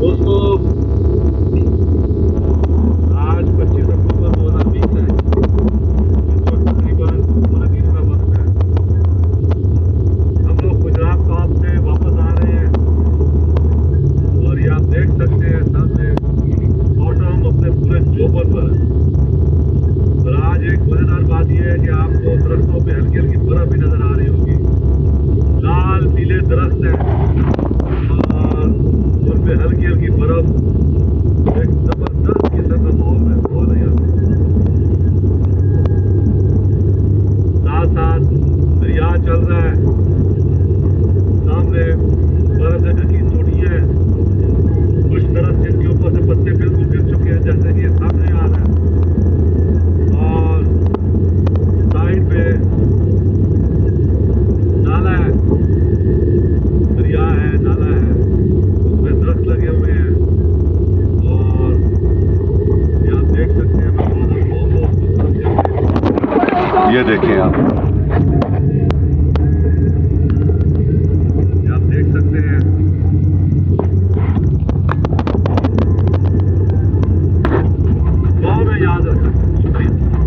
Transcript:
दोस्तों आज 25 अक्टूबर 2020 है। इस वक्त तकरीबन 3:30 का वक्त है। हम लोग खुजराब पास से वापस आ रहे हैं और ये आप देख सकते हैं सामने मौसम अपने पूरे जोबन पर है। और आज एक मजेदार बात यह है कि आपको दरख्तों पे हल्की हल्की बर्फ भी नजर आ रही होगी। लाल पीले दरख्त हैं और उन पे हल्की हल्की बर्फ। एक जबरदस्त किस्म का माहौल है यहाँ पे। साथ साथ दरिया चल रहा है, सामने बर्फ से ढकी चोटियां हैं, कुछ दरख्त जिनके ऊपर से पत्ते बिल्कुल गिर चुके हैं जैसे कि ये सामने आ रहा है। और साइड पे नाला है, दरिया है, नाला है, उसमें दरख्त लगे हुए हैं। और ये आप देख सकते हैं, मैं बहुत खूबसूरत। ये देखें आप,